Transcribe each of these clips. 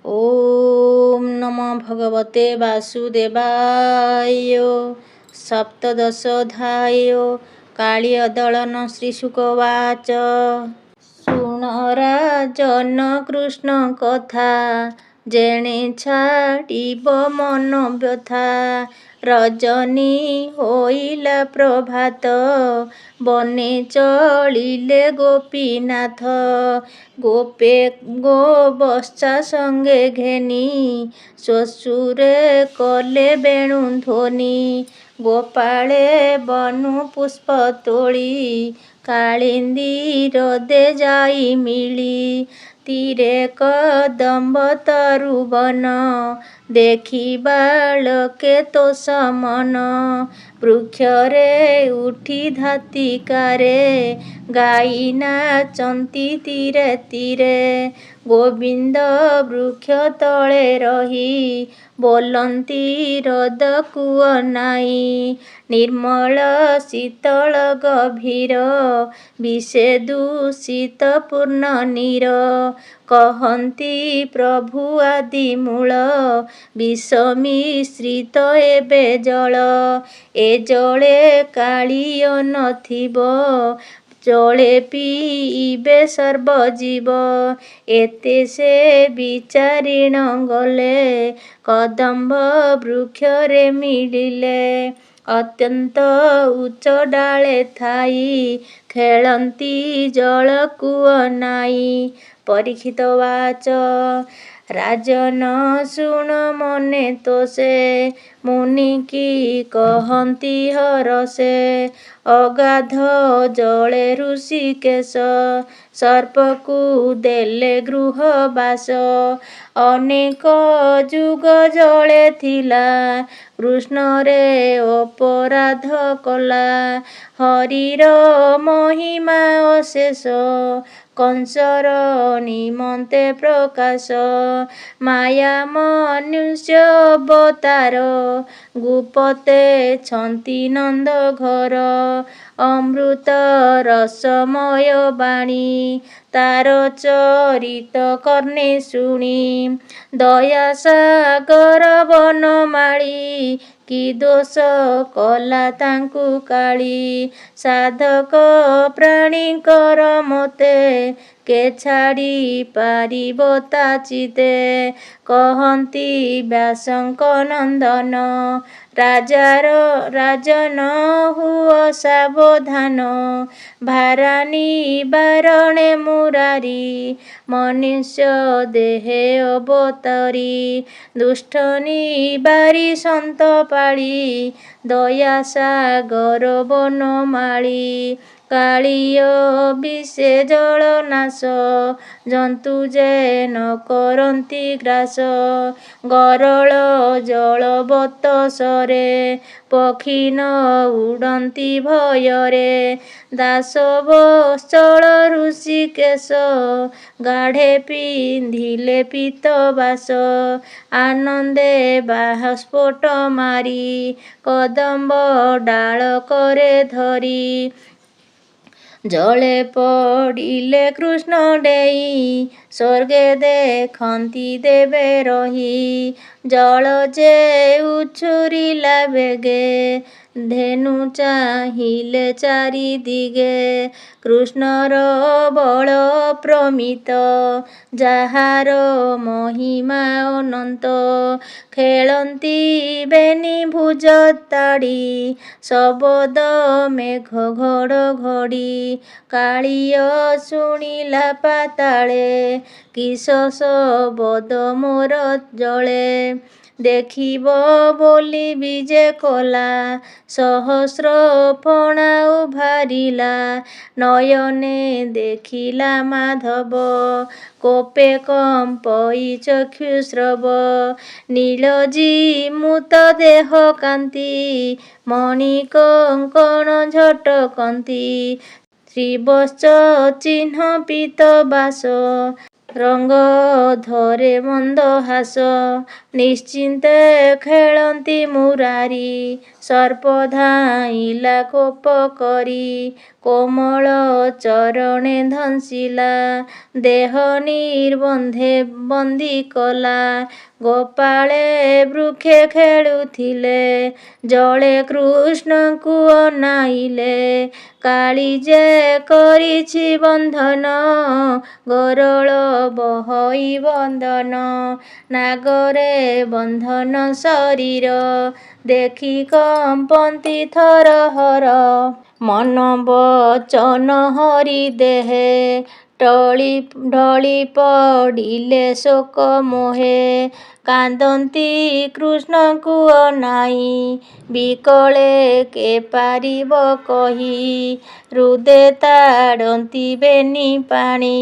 ओम नमो भगवते वासुदेवाय। सप्तदशोऽध्याय काळीयदळन श्रीशुकवाच। ଶୁଣ ରାଜନ କୃଷ୍ଣ କଥା, ଯେଣେ ଛାଡ଼ିବ ମନ ବ୍ୟଥା। ରଜନୀ ହୋଇଲା ପ୍ରଭାତ, ବନେ ଚଳିଲେ ଗୋପୀନାଥ। ଗୋପେ ଗୋବତ୍ସା ସଙ୍ଗେ ଘେନି, ଶ୍ୱଶୁରେ କଲେ ବେଣୁ ଧ୍ୱନି। ଗୋପାଳେ ବନୁ ପୁଷ୍ପ ତୋଳି, କାଳିନ୍ଦୀ ହ୍ରଦେ ଯାଇ ମିଳି। ତୀରେ କଦମ୍ବ ତରୁବନ, ଦେଖି ବାଳକେ ତୋଷ ମନ। ବୃକ୍ଷରେ ଉଠି ଧାତିକାରେ, ଗାଈ ନାଚନ୍ତି ତୀରେ ତୀରେ। ଗୋବିନ୍ଦ ବୃକ୍ଷ ତଳେ ରହି, ବୋଲନ୍ତି ହ୍ରଦ କୂଅ ନାଇଁ। ନିର୍ମଳ ଶୀତଳ ଗଭୀର, ବିଷେ ଦୂଷିତ ପୂର୍ଣ୍ଣ ନୀର। କହନ୍ତି ପ୍ରଭୁ ଆଦିମୂଳ, ବିଷ ମିଶ୍ରିତ ଏବେ ଜଳ। ଏ ଜଳେ କାଳିୟ ନଥିବ, ଜଳେ ପିଇବେ ସର୍ବଜୀବ। ଏତେ ସେ ବିଚାରିଣ ଗଲେ, କଦମ୍ବ ବୃକ୍ଷରେ ମିଳିଲେ। ଅତ୍ୟନ୍ତ ଉଚ୍ଚ ଡାଳେ ଥାଇ, ଖେଳନ୍ତି ଜଳ କୂଅ ନାଇଁ। ପରୀକ୍ଷିତ ବାଚ। ରାଜନ ଶୁଣ ମନେ ତୋଷେ, ମୁନି କି କହନ୍ତି ହରଷେ। ଅଗାଧ ଜଳେ ଋଷିକେଶ, ସର୍ପକୁ ଦେଲେ ଗୃହବାସ। ଅନେକ ଯୁଗ ଜଳେ ଥିଲା, କୃଷ୍ଣରେ ଅପରାଧ କଲା। ହରିର ମହିମା ଅଶେଷ, କଂସର ନିମନ୍ତେ ପ୍ରକାଶ। ମାୟା ମନୁଷ୍ୟ ଅବତାର, ଗୋପତେ ଛନ୍ତି ନନ୍ଦ ଘର। ଅମୃତ ରସମୟ ବାଣୀ, ତାର ଚରିତ କର୍ଣ୍ଣେ ଶୁଣି। ଦୟା ସାଗର ବନମାଳି, କି ଦୋଷ କଲା ତାଙ୍କୁ କାଳି। ସାଧକ ପ୍ରାଣୀଙ୍କର ମତେ, କେ ଛାଡ଼ି ପାରିବ ତା ଚିତେ। କହନ୍ତି ବ୍ୟାସଙ୍କ ନନ୍ଦନ, ରାଜନ ହୁଅ ସାବଧାନ। ଭାରା ନିବାରଣେ ମୁରାରି, ମନୁଷ୍ୟ ଦେହେ ଅବତାରି। ଦୁଷ୍ଟ ନିବାରି ସନ୍ତ ପାଳି, ଦୟା ସାଗର ବନମାଳି। କାଳିୟ ବିଷେ ଜଳ ନାଶ, ଜନ୍ତୁ ଯେ ନ କରନ୍ତି ଗ୍ରାସ। ଗରଳ ଜଳ ବତସରେ, ପକ୍ଷୀ ନ ଉଡ଼ନ୍ତି ଭୟରେ। ଦାସ ବତ୍ସଳ ଋଷିକେଶ, ଗାଢ଼େ ପିନ୍ଧିଲେ ପୀତ ବାସ। ଆନନ୍ଦେ ବାଷ୍ପୋଟ ମାରି, କଦମ୍ବ ଡାଳ କରେ ଧରି। ଜଳେ ପଡ଼ିଲେ କୃଷ୍ଣ ଡେଇଁ, ସ୍ୱର୍ଗେ ଦେଖନ୍ତି ଦେବେ ରହି। ଜଳ ଯେ ଉଛୁରିଲା ବେଗେ, ଧେନୁ ଚାହିଁଲେ ଚାରିଦିଗେ। କୃଷ୍ଣର ବଳ ଅପ୍ରମିତ, ଯାହାର ମହିମା ଅନନ୍ତ। ଖେଳନ୍ତି ବେନି ଭୁଜ ତାଡ଼ି, ଶବଦ ମେଘ ଘଡ଼ଘଡ଼ି। କାଳିୟ ଶୁଣିଲା ପାତାଳେ, କିସ ଶବଦ ମୋର ଜଳେ। ଦେଖିବ ବୋଲି ବିଜେ କଲା, ସହସ୍ର ଫଣା ଉଭାରିଲା। ନୟନେ ଦେଖିଲା ମାଧବ, କୋପେ କମ୍ପଇ ଚକ୍ଷୁସ୍ରବ। ନୀଳଜୀମୂତ ଦେହ କାନ୍ତି, ମଣି କଙ୍କଣ ଝଟକନ୍ତି। ଶ୍ରୀବତ୍ସ ଚିହ୍ନ ପୀତ ବାସ, ରଙ୍ଗ ଧରେ ମନ୍ଦହାସ। ନିଶ୍ଚିନ୍ତେ ଖେଳନ୍ତି ମୁରାରି, ସର୍ପ ଧାଇଁଲା କୋପ କରି। କୋମଳ ଚରଣେ ଧଂସିଲା, ଦେହ ନିର୍ବନ୍ଧେ ବନ୍ଦୀ କଲା। ଗୋପାଳେ ବୃକ୍ଷେ ଖେଳୁଥିଲେ, ଜଳେ କୃଷ୍ଣଙ୍କୁ ଅନାଇଲେ। କାଳିଜେ କରିଛି ବନ୍ଧନ, ଗରଳ ବହଇ ବନ୍ଦନ। ନାଗରେ ବନ୍ଧନ ଶରୀର, ଦେଖି କମ୍ପନ୍ତି ଥରହର। ମନ ବଚନ ହରି ଦେହେ, ଢଳି ପଡ଼ିଲେ ଶୋକ ମୋହେ। କାନ୍ଦନ୍ତି କୃଷ୍ଣଙ୍କୁ ଅନାଇ, ବିକଳେ କେ ପାରିବ କହି। ହୃଦେ ତାଡ଼ନ୍ତି ବେନି ପାଣି,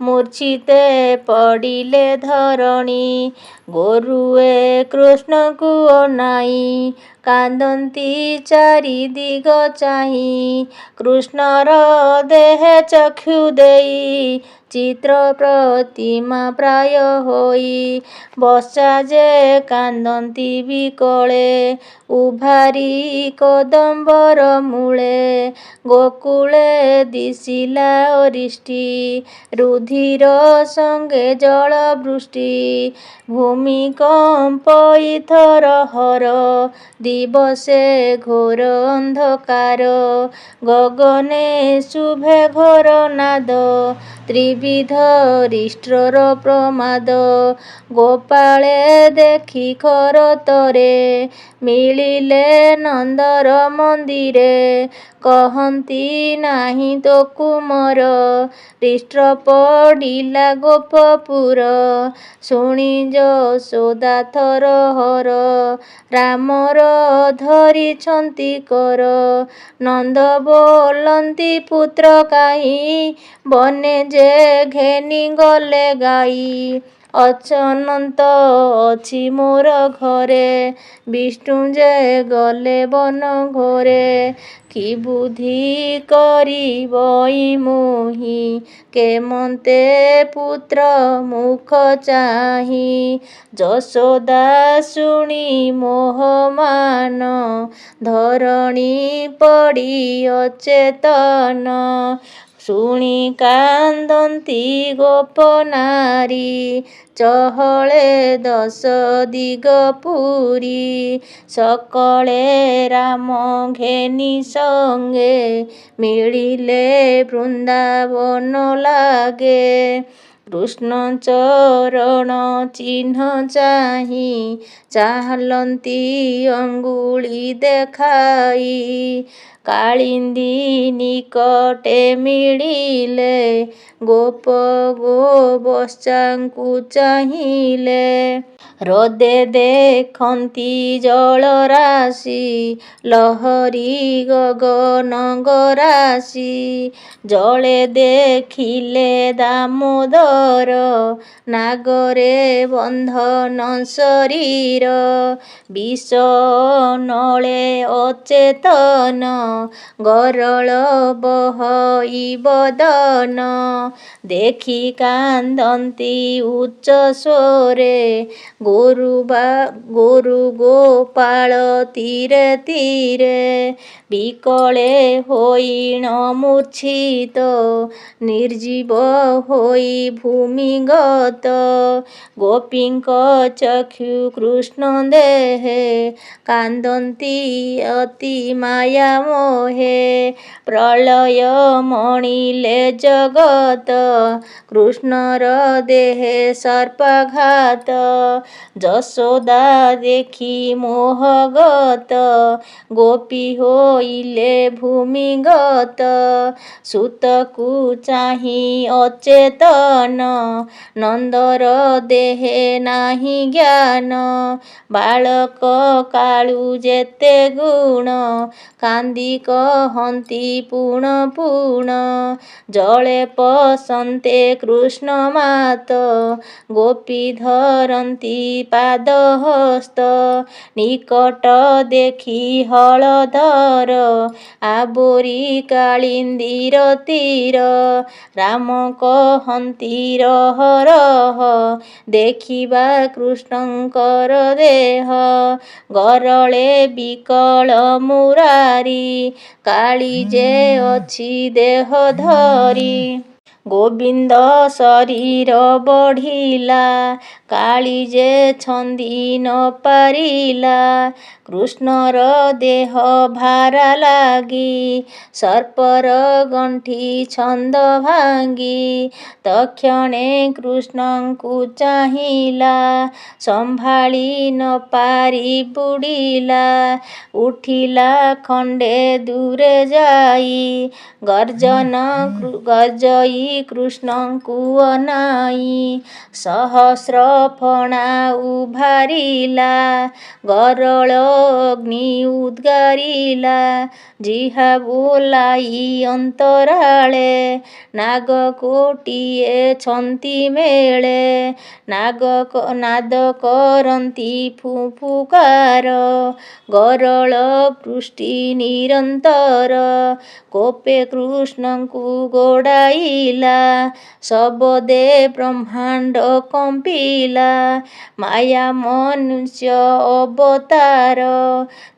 ମୂର୍ଚ୍ଛିତେ ପଡ଼ିଲେ ଧରଣୀ। ଗୁରୁଏ କୃଷ୍ଣଙ୍କୁ ଅନାଇ, କାନ୍ଦନ୍ତି ଚାରିଦିଗ ଚାହିଁ। କୃଷ୍ଣର ଦେହେ ଚକ୍ଷୁ ଦେଇ, ଚିତ୍ର ପ୍ରତିମା ପ୍ରାୟ ହୋଇ। ବତ୍ସା ଯେ କାନ୍ଦନ୍ତି ବିକଳେ, ଉଭାରି କଦମ୍ବର ମୂଳେ। ଗୋକୁଳେ ଦିଶିଲା ଅରିଷ୍ଟି, ରୁଧିର ସଙ୍ଗେ ଜଳ ବୃଷ୍ଟି। ଭୂମିକମ୍ପଇ ଥରହର, ଦିବସେ ଘୋର ଅନ୍ଧକାର। ଗଗନେ ଶୁଭେ ଘୋର ନାଦ, ତ୍ରିବିଧ ରିଷ୍ଟ୍ରର ପ୍ରମାଦ। ଗୋପାଳେ ଦେଖି ଖରତରେ, ମିଳିଲେ ନନ୍ଦର ମନ୍ଦିରେ। କହନ୍ତି ନାହିଁ ତ କୁମର, ରିଷ୍ଟ୍ର ପଡ଼ିଲା ଗୋପପୁର। ଶୁଣି ଯଶୋଦା ଥରହର, ରାମର ଧରିଛନ୍ତି କର। ନନ୍ଦ ବୋଲନ୍ତି ପୁତ୍ର କାହିଁ, ବନେ ଯେ ଘେନି ଗଲେ ଗାଈ। ଅନନ୍ତ ଅଛି ମୋର ଘରେ, ବିଷ୍ଣୁ ଯେ ଗଲେ ବନ ଘୋରେ। କି ବୁଦ୍ଧି କରିବଇ ମୁହିଁ, କେମନ୍ତେ ପୁତ୍ର ମୁଖ ଚାହିଁ। ଯଶୋଦା ଶୁଣି ମୋହମାନ, ଧରଣୀ ପଡ଼ି ଅଚେତନ। ଶୁଣି କାନ୍ଦନ୍ତି ଗୋପନାରୀ, ଚହଳେ ଦଶ ଦିଗ ପୁରୀ। ସକଳେ ରାମ ଘେନି ସଙ୍ଗେ, ମିଳିଲେ ବୃନ୍ଦାବନ ଲାଗେ। କୃଷ୍ଣ ଚରଣ ଚିହ୍ନ ଚାହିଁ, ଚାଲନ୍ତି ଅଙ୍ଗୁଳି ଦେଖାଇ। କାଳିନ୍ଦୀ ନିକଟେ ମିଳିଲେ, ଗୋପ ଗୋବତ୍ସାଙ୍କୁ ଚାହିଁଲେ। ହ୍ରଦେ ଦେଖନ୍ତି ଜଳରାଶି, ଲହରୀ ଗଗନ ଗରାସି। ଜଳେ ଦେଖିଲେ ଦାମୋଦର, ନାଗରେ ବନ୍ଧନ ଶରୀର। ବିଷ ନଳେ ଅଚେତନ, ଗରଳ ବହଇ ବଦନ। ଦେଖି କାନ୍ଦନ୍ତି ଉଚ୍ଚ ସ୍ୱରେ, ଗୋରୁ ଗୋପାଳ ତୀରେ ତୀରେ। ବିକଳେ ହୋଇଣ ମୂର୍ଚ୍ଛିତ, ନିର୍ଜୀବ ହୋଇ ଭୂମିଗତ। ଗୋପୀଙ୍କ ଚକ୍ଷୁ କୃଷ୍ଣ ଦେହେ, କାନ୍ଦନ୍ତି ଅତି ମାୟା ମୋହେ। ପ୍ରଳୟ ମଣିଲେ ଜଗତ, କୃଷ୍ଣର ଦେହେ ସର୍ପାଘାତ। ଯଶୋଦା ଦେଖି ମୋହଗତ, ଗୋପୀ ହୋଇଲେ ଭୂମିଗତ। ସୁତକୁ ଚାହିଁ ଅଚେତନ, ନନ୍ଦର ଦେହେ ନାହିଁ ଜ୍ଞାନ। ବାଳକ କାଳୁ ଯେତେ ଗୁଣ, କାନ୍ଦି କହନ୍ତି ପୁଣ ପୁଣ। ଜଳେ ପଶନ୍ତେ କୃଷ୍ଣ ମାତ, ଗୋପୀ ଧରନ୍ତି ପାଦ ହସ୍ତ। ନିକଟ ଦେଖି ହଳଧର, ଆବୋରି କାଳିନ୍ଦୀର ତୀର। ରାମ କହନ୍ତି ରହ ରହ, ଦେଖିବା କୃଷ୍ଣଙ୍କର ଦେହ। ଗରଳେ ବିକଳ ମୁରାରି, କାଳି ଯେ ଅଛି ଦେହ ଧରି। ଗୋବିନ୍ଦ ଶରୀର ବଢ଼ିଲା, କାଳି ଯେ ଛନ୍ଦି ନ ପାରିଲା। କୃଷ୍ଣର ଦେହ ଭାରା ଲାଗି, ସର୍ପର ଗଣ୍ଠି ଛନ୍ଦ ଭାଙ୍ଗି। ତକ୍ଷଣେ କୃଷ୍ଣଙ୍କୁ ଚାହିଁଲା, ସମ୍ଭାଳି ନ ପାରି ବୁଡ଼ିଲା। ଉଠିଲା ଖଣ୍ଡେ ଦୂରେ ଯାଇ, ଗର୍ଜଇ କୃଷ୍ଣଙ୍କୁ ଅନାଇ। ସହସ୍ର ଫଣା ଉଭାରିଲା, ଗରଳ ଅଗ୍ନି ଉଦ୍ଗାରିଲା। ଜିହ୍ୱା ବୋଲାଇ ଅନ୍ତରାଳେ, ନାଗ କୋଟିଏ ଛନ୍ତି ମେଳେ। ନାଦ କରନ୍ତି ଫୁଫୁକାର, ଗରଳ ବୃଷ୍ଟି ନିରନ୍ତର। କୋପେ କୃଷ୍ଣଙ୍କୁ ଗୋଡ଼ାଇଲା, ଶବଦେ ବ୍ରହ୍ମାଣ୍ଡ କମ୍ପିଲା। ମାୟା ମନୁଷ୍ୟ ଅବତାର,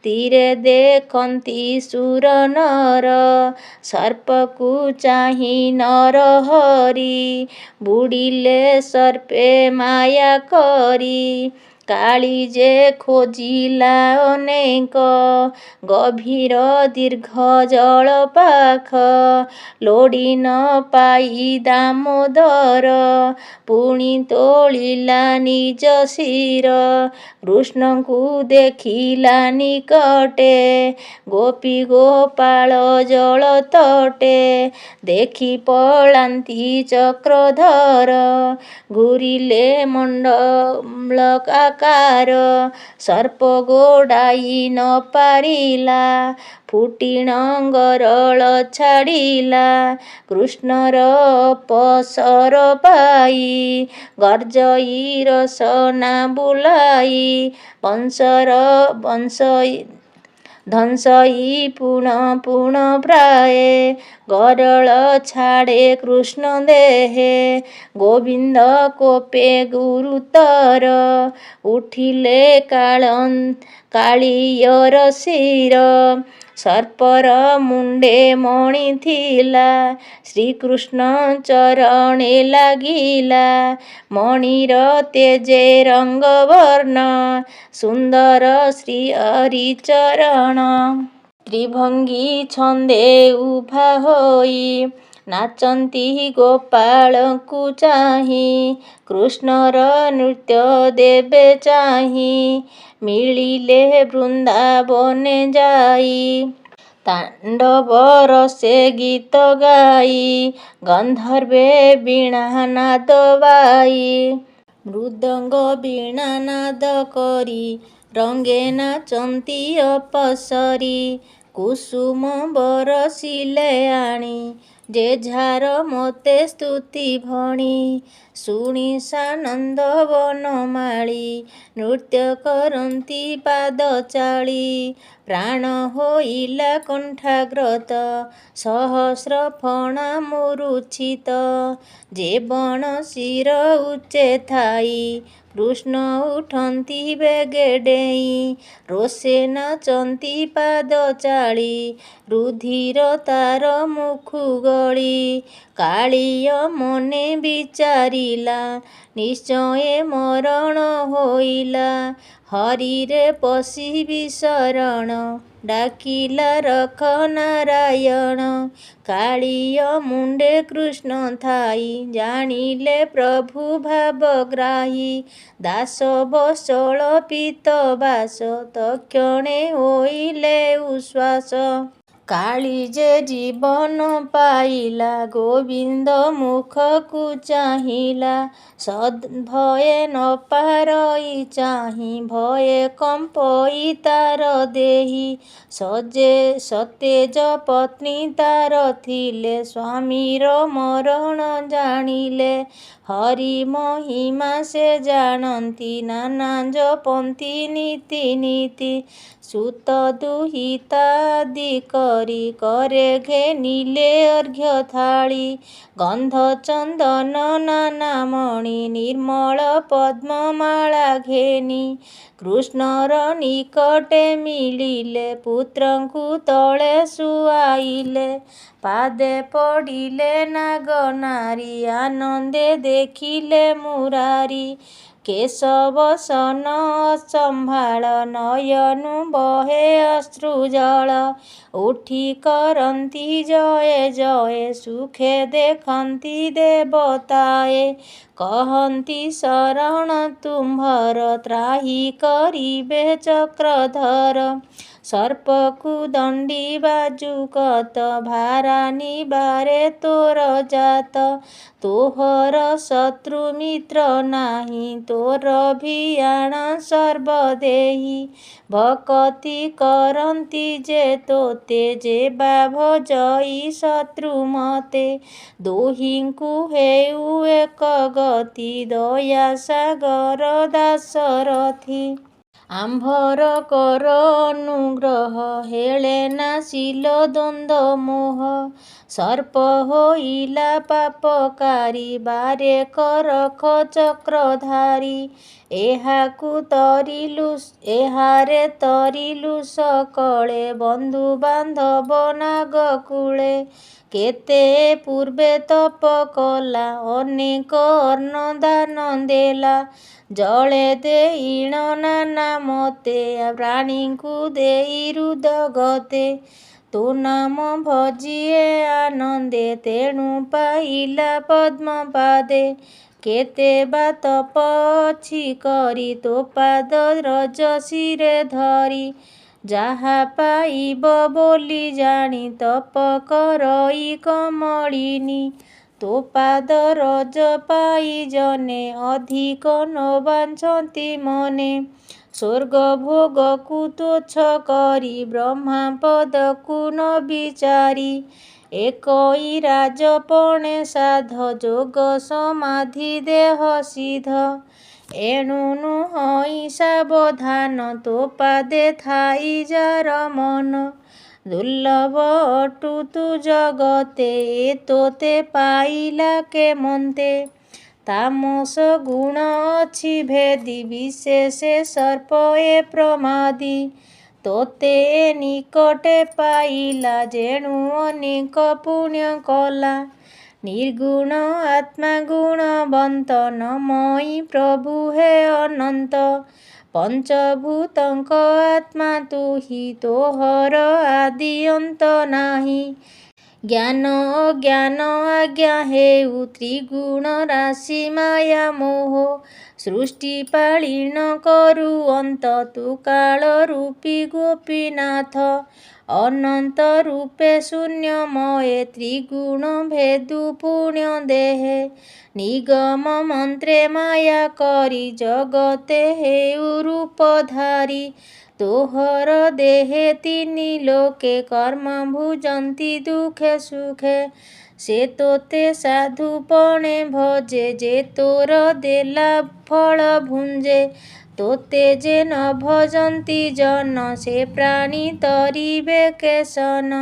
ତୀରେ ଦେଖନ୍ତି ସୁର ନର। ସର୍ପକୁ ଚାହିଁ ନରହରି, ବୁଡ଼ିଲେ ସର୍ପେ ମାୟା କରି। କାଳି ଯେ ଖୋଜିଲା ଅନେକ, ଗଭୀର ଦୀର୍ଘ ଜଳପାଖ। ଲୋଡ଼ି ନ ପାଇ ଦାମୋଦର, ପୁଣି ତୋଳିଲା ନିଜ ଶିର। କୃଷ୍ଣଙ୍କୁ ଦେଖିଲା ନିକଟେ, ଗୋପୀ ଗୋପାଳ ଜଳ ତଟେ। ଦେଖି ପଳାନ୍ତି ଚକ୍ରଧର, ଘୂରିଲେ ମଣ୍ଡଳାକାର। ସର୍ପ ଗୋଡ଼ାଇ ନ ପାରିଲା, ଫୁଟିଣ ଗରଳ ଛାଡ଼ିଲା। କୃଷ୍ଣର ଅପସର ପାଇ, ଗର୍ଜଇ ରସନା ବୁଲାଇ। ଧଂସଇ ପୁଣ ପ୍ରାୟେ, ଗରଳ ଛାଡ଼େ କୃଷ୍ଣ ଦେହେ। ଗୋବିନ୍ଦ କୋପେ ଗୁରୁତର, ଉଠିଲେ କାଳିୟର ଶିର। ସର୍ପର ମୁଣ୍ଡେ ମଣି ଥିଲା, ଶ୍ରୀକୃଷ୍ଣ ଚରଣେ ଲାଗିଲା। ମଣିର ତେଜେ ରଙ୍ଗବର୍ଣ୍ଣ, ସୁନ୍ଦର ଶ୍ରୀହରି ଚରଣ। ତ୍ରିଭଙ୍ଗୀ ଛନ୍ଦେ ଉଭା ହୋଇ, ନାଚନ୍ତି ଗୋପାଳଙ୍କୁ ଚାହିଁ। କୃଷ୍ଣର ନୃତ୍ୟ ଦେବେ ଚାହିଁ, ମିଳିଲେ ବୃନ୍ଦାବନେ ଯାଇ। ତାଣ୍ଡବ ରସେ ଗୀତ ଗାଇ, ଗନ୍ଧର୍ବେ ବୀଣା ନାଦ ବାଇ। ମୃଦଙ୍ଗ ବୀଣା ନାଦ କରି, ରଙ୍ଗେ ନାଚନ୍ତି ଅପସରି। କୁସୁମ ବରଷିଲେ ଆଣି, ଯେଝାର ମତେ ସ୍ତୁତି ଭଣି। ଶୁଣି ସାନନ୍ଦ ବନମାଳି, ନୃତ୍ୟ କରନ୍ତି ପାଦ ଚାଳି। ପ୍ରାଣ ହୋଇଲା କଣ୍ଠାଗ୍ରତ, ସହସ୍ର ଫଣା ମୂରୁଚ୍ଛିତ। ଯେ ବଣ ଶିର ଉଚ୍ଚେ ଥାଇ, କୃଷ୍ଣ ଉଠନ୍ତି ବେଗେ ଡେଇଁ। ରୋଷେ ନାଚନ୍ତି ପାଦ ଚାଳି, ରୁଧିର ତାର ମୁଖୁ ଗଳି। କାଳିୟ ମନେ ବିଚାରିଲା, ନିଶ୍ଚୟେ ମରଣ ହୋଇଲା। ହରିରେ ପଶିବି ଶରଣ, ଡାକିଲା ରଖ ନାରାୟଣ। କାଳିୟ ମୁଣ୍ଡେ କୃଷ୍ଣ ଥାଇ, ଜାଣିଲେ ପ୍ରଭୁ ଭାବଗ୍ରାହୀ। ଦାସ ବତ୍ସଳ ପୀତବାସ, ତକ୍ଷଣେ ହୋଇଲେ ଉଶ୍ୱାସ। କାଳି ଯେ ଜୀବନ ପାଇଲା, ଗୋବିନ୍ଦ ମୁଖକୁ ଚାହିଁଲା। ସଦ୍ଭୟେ ନ ପାରଇ ଚାହିଁ, ଭୟେ କମ୍ପଇ ତାର ଦେହି। ସତେଜ ପତ୍ନୀ ତାର ଥିଲେ, ସ୍ୱାମୀର ମରଣ ଜାଣିଲେ। ହରି ମହିମା ସେ ଜାଣନ୍ତି, ନାନା ଜପନ୍ତି ନୀତି ନୀତି। ସୁତ ଦୁହିତା ଆଦି କରି, କରି करे ଘେନିଲେ ଅର୍ଘ୍ୟ ଥାଳି। ଗନ୍ଧ ଚନ୍ଦନ ନାନାମଣି ନିର୍ମଳ ପଦ୍ମମାଳା ଘେନି। କୃଷ୍ଣର ନିକଟେ ମିଳିଲେ ପୁତ୍ରଙ୍କୁ ତଳେ ଶୁଆଇଲେ। ପାଦେ ପଡ଼ିଲେ ନାଗ ନାରୀ ଆନନ୍ଦେ ଦେଖିଲେ ମୁରାରି। କେଶବସନ ଅସମ୍ଭାଳ ନୟନୁ ବହେ ଅଶ୍ରୁଜଳ। ଉଠି କରନ୍ତି ଜୟ ଜୟ ସୁଖେ ଦେଖନ୍ତି ଦେବତାଏ। କହନ୍ତି ଶରଣ ତୁମ୍ଭର ତ୍ରାହି କରିବେ ଚକ୍ରଧର। ସର୍ପକୁ ଦଣ୍ଡି ବାଜୁକତ ଭାରା ନିବାରେ ତୋର ଜାତ। ତୋହର ଶତ୍ରୁ ମିତ୍ର ନାହିଁ ତୋର ଭିଆଣ ସର୍ବଦେହି। ଭକତି କରନ୍ତି ଯେ ତୋତେ ଯେବା ଭଜଇ ଶତ୍ରୁ ମତେ। ଦୁହିଁଙ୍କୁ ହେଉ ଏକ ଗତି ଦୟା ସାଗର ଦାଶରଥି। ଆମ୍ଭର କର ଅନୁଗ୍ରହ ହେଳେ ନାଶିଲ ଦ୍ୱନ୍ଦ ମୋହ। ସର୍ପ ହୋଇଲା ପାପକାରୀ ବାରେ କରଖ ଚକ୍ରଧାରୀ। ଏହାରେ ତରିଲୁ ସକଳେ ବନ୍ଧୁ ବାନ୍ଧବ ନାଗକୁଳେ। କେତେ ପୂର୍ବେ ତପ କଲା ଅନେକ ଅନ୍ନ ଦାନ ଦେଲା। ଜଳେ ଦେଇଣ ନାନା ମତେ ପ୍ରାଣୀଙ୍କୁ ଦେଇ ହୃଦଗତେ। ତୋ ନାମ ଭଜିଏ ଆନନ୍ଦେ ତେଣୁ ପାଇଲା ପଦ୍ମପାଦେ। କେତେ ବା ତପ ଅଛି କରି ତୋ ପାଦ ରଜ ଶିରେ ଧରି। ଯାହା ପାଇବ ବୋଲି ଜାଣି ତପ କରଇ କମଳିନୀ। ତୋ ପାଦ ରଜ ପାଇ ଜନେ ଅଧିକ ନ ବାଞ୍ଛନ୍ତି ମନେ। ସ୍ୱର୍ଗ ଭୋଗକୁ ତୁଚ୍ଛ କରି ବ୍ରହ୍ମା ପଦକୁ ନ ବିଚାରି। ଏକଇ ରାଜପଣେ ସାଧ ଯୋଗ ସମାଧି ଦେହ ସିଧ। ଏଣୁ ନୁହଁଇ ସାବଧାନ ତୋ ପାଦେ ଥାଇ ଯାର ମନ। ଦୁର୍ଲଭ ଅଟୁ ତୁ ଜଗତେ ଏ ତୋତେ ପାଇଲା କେମନ୍ତେ। ତାମସ ଗୁଣ ଅଛି ଭେଦି ବିଶେଷେ ସର୍ପ ଏ ପ୍ରମାଦି। ତୋତେ ଏ ନିକଟେ ପାଇଲା ଯେଣୁ ଅନେକ ପୁଣ୍ୟ କଲା। ନିର୍ଗୁଣ ଆତ୍ମା ଗୁଣବନ୍ତ ନମଇ ପ୍ରଭୁ ହେ ଅନନ୍ତ। ପଞ୍ଚଭୂତଙ୍କ ଆତ୍ମା ତୁହି ତୋହର ଆଦି ଅନ୍ତ ନାହିଁ। ଜ୍ଞାନ ଅଜ୍ଞାନ ଆଜ୍ଞା ହେଉ ତ୍ରିଗୁଣ ରାଶି ମାୟା ମୋହ। ସୃଷ୍ଟି ପାଳିନ କରୁଅନ୍ତ ତୁ କାଳ ରୂପୀ ଗୋପୀନାଥ। ଅନନ୍ତ ରୂପେ ଶୂନ୍ୟମୟେ ତ୍ରିଗୁଣ ଭେଦୁ ପୁଣ୍ୟ ଦେହେ। ନିଗମ ମନ୍ତ୍ରେ ମାୟା କରି ଜଗତେ ହେଉ ରୂପଧାରୀ। ତୋହର ଦେହେ ତିନି ଲୋକେ କର୍ମ ଭୁଜନ୍ତି ଦୁଃଖେ ସୁଖେ। ସେ ତୋତେ ସାଧୁପଣେ ଭଜେ ଯେ ତୋର ଦେଲା ଫଳ ଭୁଞ୍ଜେ। ତୋତେ ଯେ ନ ଭଜନ୍ତି ଜନ ସେ ପ୍ରାଣୀ ତରିବେ କେଶନ।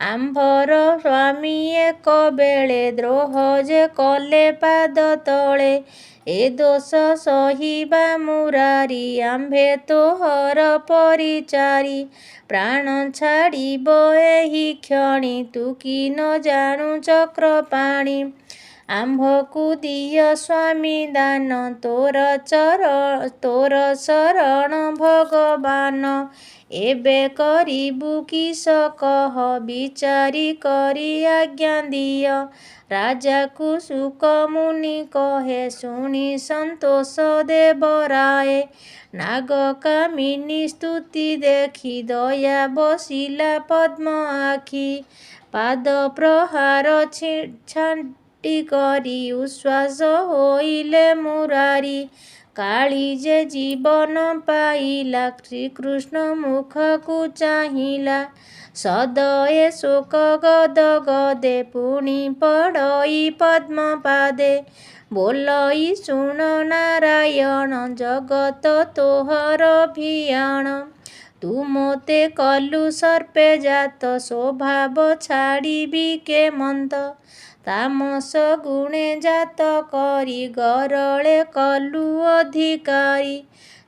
ଆମ୍ଭର ସ୍ୱାମୀ ଏକ ବେଳେ ଦ୍ରୋହ ଯେ କଲେ ପାଦ ତଳେ। ଏ ଦୋଷ ସହିବା ମୁରାରି ଆମ୍ଭେ ତୋହର ପରିଚାରି। ପ୍ରାଣ ଛାଡ଼ିବ ଏହି କ୍ଷଣି ତୁ କି ନ ଜାଣୁ ଚକ୍ରପାଣି। ଆମ୍ଭକୁ ଦିଅ ସ୍ୱାମୀ ଦାନ ତୋର ଶରଣ ଭଗବାନ। ଏବେ କରିବୁ କିସ କହ ବିଚାରି କରି ଆଜ୍ଞା ଦିଅ। ରାଜାକୁ ଶୁକ ମୁନି କହେ ଶୁଣି ସନ୍ତୋଷ ଦେବରାଏ। ନାଗ କାମିନୀ ସ୍ତୁତି ଦେଖି ଦୟା ବସିଲା ପଦ୍ମ ଆଖି। ପାଦ ପ୍ରହାର ଛାଟି କରି ଉଶ୍ୱାସ ହୋଇଲେ ମୁରାରି। କାଳିଜେ ଜୀବନ ପାଇଲା ଶ୍ରୀକୃଷ୍ଣ ମୁଖକୁ ଚାହିଁଲା। ସଦୟେ ଶୋକ ଗଦ ଗଦେ ପୁଣି ପଡ଼ଇ ପଦ୍ମପାଦେ। ବୋଲଇ ଶୁଣ ନାରାୟଣ ଜଗତ ତୋହର ଭିଆଣ। ତୁ ମୋତେ କଲୁ ସର୍ପେ ଜାତ, ସ୍ୱଭାବ ଛାଡ଼ିବି କେମନ୍ତ। ତାମସ ଗୁଣେ ଜାତ କରି, ଗରଳେ କଲୁ ଅଧିକାରୀ।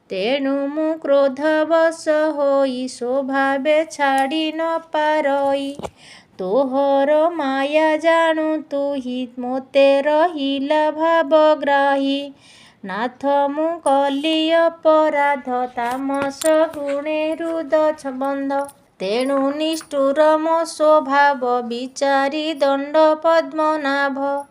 ତେଣୁ ମୁଁ କ୍ରୋଧବଶ ହୋଇ, ସ୍ୱଭାବେ ଛାଡ଼ି ନ ପାରଇ। ତୋହର ମାୟା ଜାଣୁ ତୁହି, ମୋତେ ରହିଲା ଭାବଗ୍ରାହୀ। ନାଥ ମୁଁ କଲି ଅପରାଧ, ତାମସ ଗୁଣେ ହୃଦ ବନ୍ଧ। ତେଣୁ ନିଷ୍ଠୁର ମୋ ସ୍ୱଭାବ, ବିଚାରି ଦଣ୍ଡ ପଦ୍ମନାଭ।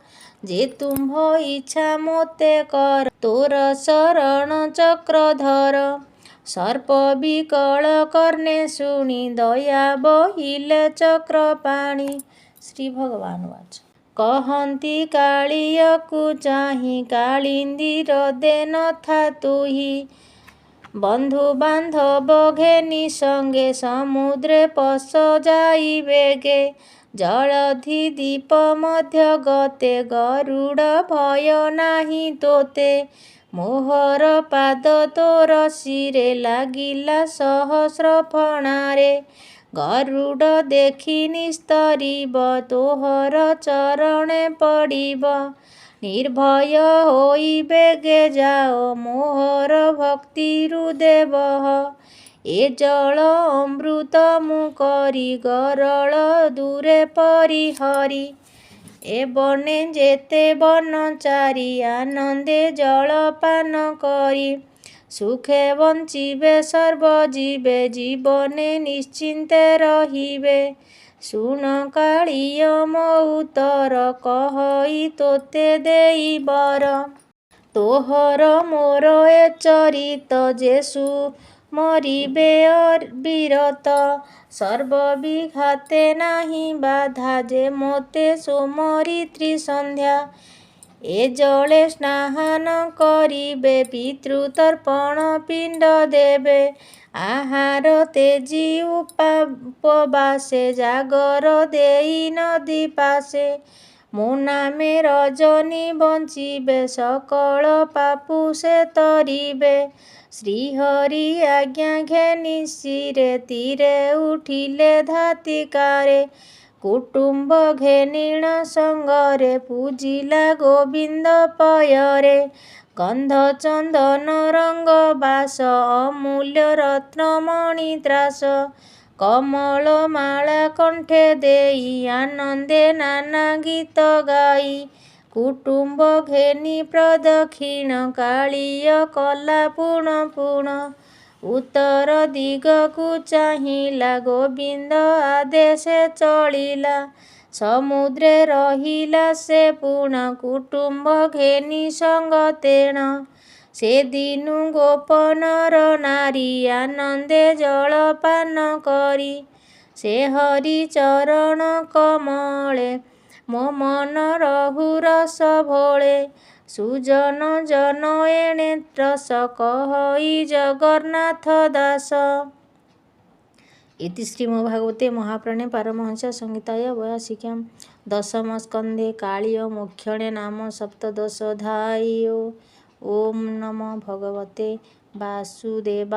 ଯେ ତୁମ୍ଭ ଇଚ୍ଛା ମୋତେ କର, ତୋର ଶରଣ ଚକ୍ରଧର। ସର୍ପ ବିକଳ କର୍ଣ୍ଣେ ଶୁଣି, ଦୟା ବହିଲେ ଚକ୍ରପାଣି। ଶ୍ରୀ ଭଗବାନ ବାଚ। କହନ୍ତି କାଳିୟକୁ ଚାହିଁ, କାଳିନ୍ଦୀର ଦେ ନଥା ତୁହି। ବନ୍ଧୁ ବାନ୍ଧବ ଘେନି ସଙ୍ଗେ, ସମୁଦ୍ରେ ପଶ ଯାଇ ବେଗେ। ଜଳଧି ଦୀପ ମଧ୍ୟ ଗତେ, ଗରୁଡ଼ ଭୟ ନାହିଁ ତୋତେ। ମୋହର ପାଦ ତୋର ଶିରେ, ଲାଗିଲା ସହସ୍ର ଫଣାରେ। ଗରୁଡ଼ ଦେଖି ନିସ୍ତରିବ, ତୋହର ଚରଣେ ପଡ଼ିବ। ନିର୍ଭୟ ହୋଇ ବେଗେ ଯାଅ, ମୋହର ଭକ୍ତି ହୃଦେ ବହ। ଏ ଜଳ ଅମୃତ ମୁଁ କରି, ଗରଳ ଦୂରେ ପରିହରି। ଏ ବନେ ଯେତେ ବନଚାରୀ, ଆନନ୍ଦେ ଜଳପାନ କରି। ସୁଖେ ବଞ୍ଚିବେ ସର୍ବଜୀବେ, ଜୀବନେ ନିଶ୍ଚିନ୍ତେ ରହିବେ। ଶୁଣ କାଳିୟ ମୋ ଉତ୍ତର, କହଇ ତୋତେ ଦେଇ ବର। ତୋହର ମୋର ଏ ଚରିତ, ଯେ ସୁମରିବେ ଅବିରତ। ସର୍ବବିଘାତେ ନାହିଁ ବାଧା, ଯେ ମୋତେ ସୁମରି ତ୍ରିସନ୍ଧ୍ୟା। ଏ ଜଳେ ସ୍ନାହାନ କରିବେ, ପିତୃତର୍ପଣ ପିଣ୍ଡ ଦେବେ। ଆହାର ତେଜି ଉପବାସେ, ଜାଗର ଦେଇ ନଦୀ ପାଶେ। ମୋ ନାମେ ରଜନୀ ବଞ୍ଚିବେ, ସକଳ ପାପୁ ସେ ତରିବେ। ଶ୍ରୀହରି ଆଜ୍ଞା ଘେନି ଶିରେ, ତୀରେ ଉଠିଲେ ଧାତିକାରେ। କୁଟୁମ୍ବ ଘେନିଣ ସଙ୍ଗରେ, ପୂଜିଲା ଗୋବିନ୍ଦ ପୟରେ। ଗନ୍ଧ ଚନ୍ଦନ ରଙ୍ଗ ବାସ, ଅମୂଲ୍ୟ ରତ୍ନମଣି ତ୍ରାସ। କମଳ ମାଳା କଣ୍ଠେ ଦେଇ, ଆନନ୍ଦେ ନାନା ଗୀତ ଗାଇ। କୁଟୁମ୍ବ ଘେନି ପ୍ରଦକ୍ଷିଣ, କାଳିୟ କଲା ପୁଣ ପୁଣ। ଉତ୍ତର ଦିଗକୁ ଚାହିଁଲା, ଗୋବିନ୍ଦ ଆଦେଶେ ଚଳିଲା। ସମୁଦ୍ରେ ରହିଲା ସେ ପୁଣ, କୁଟୁମ୍ବ ଘେନି ସଙ୍ଗ ତେଣ। ସେ ଦିନୁ ଗୋପ ନର ନାରୀ, ଆନନ୍ଦେ ଜଳପାନ କରି। ସେ ହରି ଚରଣ କମଳେ, ମୋ ମନ ରହୁ ରସ ଭୋଳେ। ସୁଜନ ଜନ ଏଣେ ରସ, କହଇ ଜଗନ୍ନାଥ ଦାସ। ଇତି ଶ୍ରୀମଦ୍ଭାଗବତେ ମହାପୁରାଣେ ପାରମହଂସ ସଂହିତାୟ ବୟାସିକ୍ୟାଂ ଦଶମ ସ୍କନ୍ଧେ କାଳିୟ ମୋକ୍ଷଣେ ନାମ ସପ୍ତଦଶୋଧ୍ୟାୟୋ। ଓಂ ନମୋ ଭଗବତେ ବାସୁଦେବାୟ।